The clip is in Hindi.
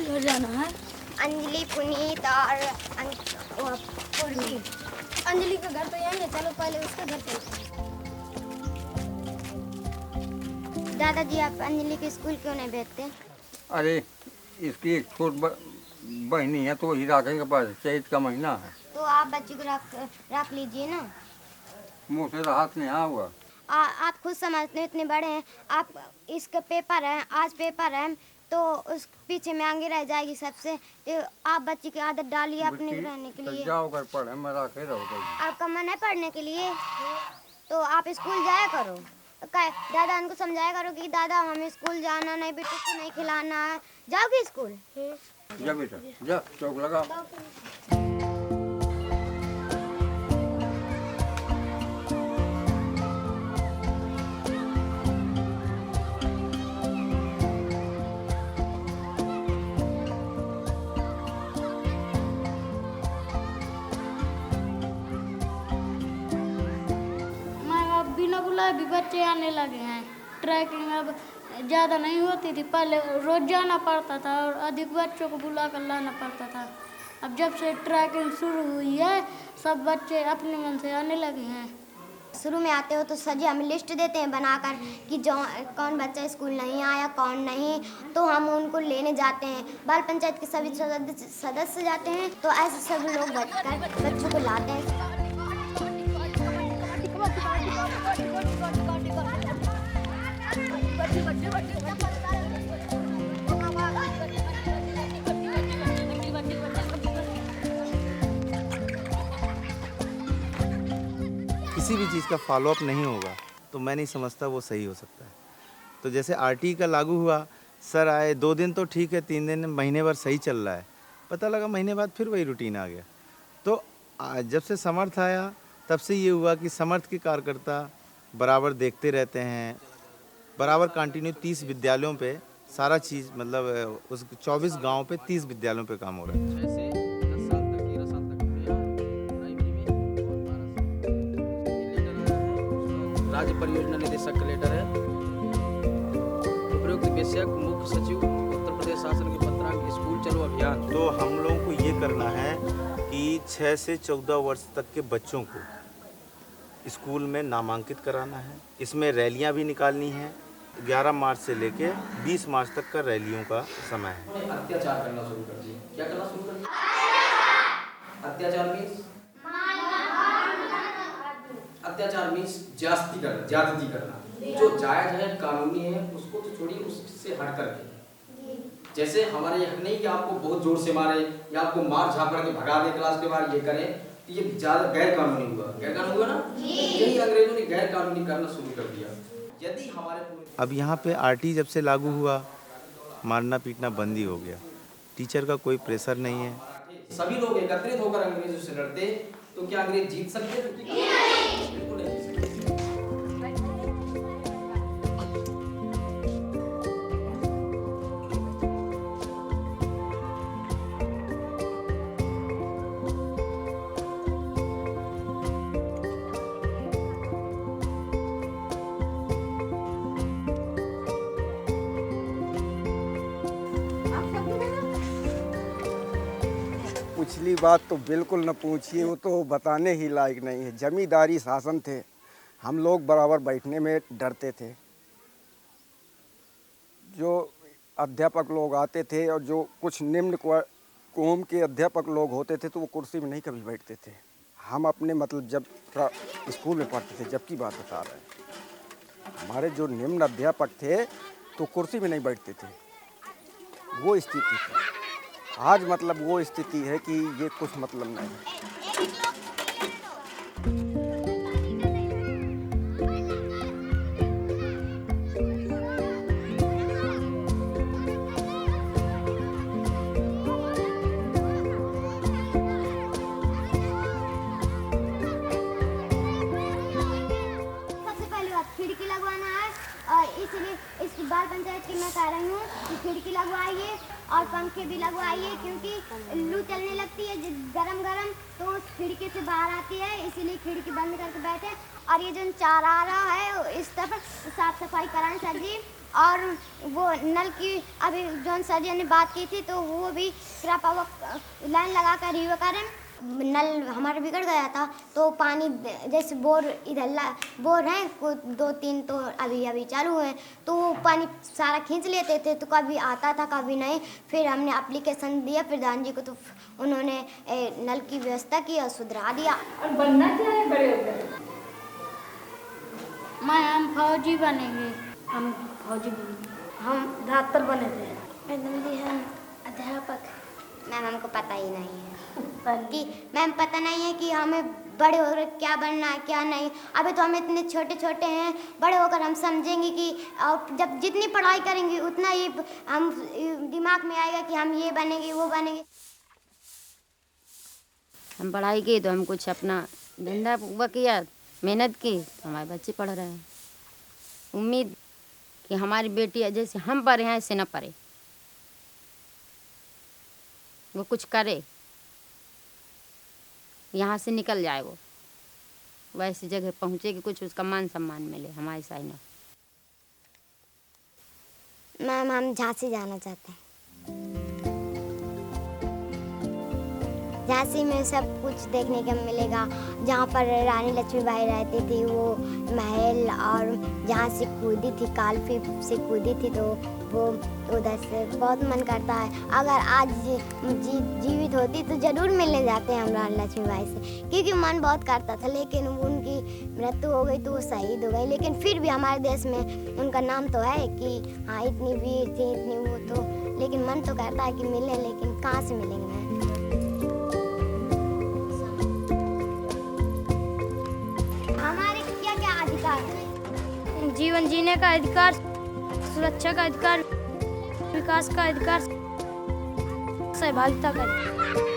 किसके घर जाना है? अंजलि, पुनीत और पूर्वी। अंजलि का घर तो यहीं है, चलो पहले उसके घर चलते हैं। दादाजी, आप अंजलि के स्कूल क्यों नहीं भेजते? अरे इसकी एक छोट बहनी है तो वही रखेंगे, पास चैत का महीना है तो आप बच्ची को रख लीजिए ना। मुँह से राहत नहीं आ हुआ। आप खुद समझते हैं, इतने बड़े हैं आप। इसका पेपर है, आज पेपर है तो उस पीछे में आगे रह जाएगी सबसे। तो आप बच्ची की आदत डालिए अपने रहने के लिए। जाओ घर पढ़े, मैं रखे रहो। आपका मन है पढ़ने के लिए तो आप स्कूल जाया करो। दादा उनको समझाया करो कि दादा हमें स्कूल जाना नहीं, बेटे को नहीं खिलाना है। जाओगे स्कूल? जा बेटा जा, चौक लगा। बिना बुलाए भी बच्चे आने लगे हैं। ट्रैकिंग अब ज़्यादा नहीं होती थी, पहले रोज जाना पड़ता था और अधिक बच्चों को बुला कर लाना पड़ता था। अब जब से ट्रैकिंग शुरू हुई है सब बच्चे अपने मन से आने लगे हैं। शुरू में आते हो तो सजी हमें लिस्ट देते हैं बनाकर कि जो कौन बच्चा स्कूल नहीं आया कौन नहीं, तो हम उनको लेने जाते हैं। बाल पंचायत के सभी सदस्य जाते हैं, तो ऐसे सब लोग बच्चों को लाते हैं। किसी भी चीज़ का फॉलोअप नहीं होगा तो मैं नहीं समझता वो सही हो सकता है। तो जैसे आरटी का लागू हुआ, सर आए 2 दिन तो ठीक है, 3 दिन महीने भर सही चल रहा है, पता लगा महीने बाद फिर वही रूटीन आ गया। तो जब से समर्थ आया तब से ये हुआ कि समर्थ के कार्यकर्ता बराबर देखते रहते हैं, बराबर कंटिन्यू 30 विद्यालयों पे सारा चीज़, मतलब उस 24 गाँव पे 30 विद्यालयों पे काम हो रहा है। राज्य परियोजना निदेशक का लेटर है। उपयुक्त विषयक मुख्य सचिव उत्तर प्रदेश शासन के पत्रांक स्कूल चलो अभियान। तो हम लोगों को ये करना है कि 6 से 14 वर्ष तक के बच्चों को स्कूल में नामांकित कराना है। इसमें रैलियां भी निकालनी है। 11 मार्च से लेके 20 मार्च तक का रैलियों का समय है। अत्याचार करना शुरू कर दिया। क्या करना शुरू कर दिया? अत्याचार मीन्स ज्यादती करना। जो जायज है, कानूनी है, उसको तो छोड़िए, उससे हट करके। जैसे हमारे ये हक नहीं कि आपको बहुत जोर से मारे या आपको मार झापड़ के भगा दे क्लास के बाहर, ये करें तो ये ज्यादा गैर कानूनी हुआ। गैर कानूनी हुआ ना, यही अंग्रेजों ने गैर कानूनी करना शुरू कर दिया। यदि हमारे अब यहाँ पे आरटी जब से लागू हुआ, मारना पीटना बंद ही हो गया। टीचर का कोई प्रेशर नहीं है। सभी लोग एकत्रित होकर अंग्रेजों से लड़ते तो क्या अंग्रेज जीत सकते थे? बिल्कुल नहीं जीत सकते। पिछली बात तो बिल्कुल न पूछिए, वो तो बताने ही लायक नहीं है। जमींदारी शासन थे, हम लोग बराबर बैठने में डरते थे। जो अध्यापक लोग आते थे और जो कुछ निम्न कोम के अध्यापक लोग होते थे तो वो कुर्सी में नहीं कभी बैठते थे। हम अपने मतलब जब स्कूल में पढ़ते थे जब की बात बता रहे हैं, हमारे जो निम्न अध्यापक थे तो कुर्सी में नहीं बैठते थे। वो स्थिति थी। आज मतलब वो स्थिति है कि ये कुछ मतलब नहीं है। सबसे पहली बात खिड़की लगवाना है, और इसलिए इसकी बाल पंचायत की मैं कह रही हूँ कि खिड़की लगवाइए और पंखे भी लगवाइए, क्योंकि लू चलने लगती है गरम गरम, तो उस खिड़की से बाहर आती है, इसीलिए खिड़की बंद करके बैठे। और ये जो चारा आ रहा है इस तरफ साफ सफाई कराएं सर जी, और वो नल की अभी जौन सर जी ने बात की थी तो वो भी कृपा वो लाइन लगा कर ही वो करें। नल हमारा बिगड़ गया था तो पानी जैसे बोर बोर हैं को 2-3 तो अभी चालू हैं तो वो पानी सारा खींच लेते थे तो कभी आता था कभी नहीं। फिर हमने एप्लीकेशन दिया प्रधान जी को तो उन्होंने नल की व्यवस्था की और सुधरा दिया। और बनना क्या है बड़े होकर? हम फौजी बनेंगे। हम फौजी बने, हम डॉक्टर बने थे। मैडम जी हम अध्यापक। मैम हमको पता ही नहीं है कि मैम पता नहीं है कि हमें बड़े होकर क्या बनना है क्या नहीं। अभी तो हम इतने छोटे छोटे हैं, बड़े होकर हम समझेंगे कि और जब जितनी पढ़ाई करेंगे उतना ही हम दिमाग में आएगा कि हम ये बनेंगे वो बनेंगे। हम पढ़ाई की तो हम कुछ अपना धंधा वो किया, मेहनत की, हमारे बच्चे पढ़ रहे हैं। उम्मीद कि हमारी बेटी जैसे हम पढ़े हैं ऐसे न पढ़े, वो कुछ करे, यहाँ से निकल जाए, वो वैसी जगह पहुँचे कि कुछ उसका मान सम्मान मिले, हमारे साथ ना। मैम हम झांसी जाना चाहते हैं। झांसी में सब कुछ देखने को मिलेगा, जहाँ पर रानी लक्ष्मीबाई रहती थी वो महल, और जहाँ से कूदी थी कालफी से कूदी थी तो वो उधर से बहुत मन करता है। अगर आज जीवित होती तो ज़रूर मिलने जाते हैं हम रानी लक्ष्मीबाई से, क्योंकि मन बहुत करता था। लेकिन उनकी मृत्यु हो गई तो वो शहीद हो गई, लेकिन फिर भी हमारे देश में उनका नाम तो है कि हाँ इतनी वीर थी इतनी वो तो, लेकिन मन तो करता है कि मिले, लेकिन कहाँ से मिलेंगे। हमारे क्या क्या अधिकार हैं? जीवन जीने का अधिकार, सुरक्षा का अधिकार, विकास का अधिकार, सहभागिता का अधिकार।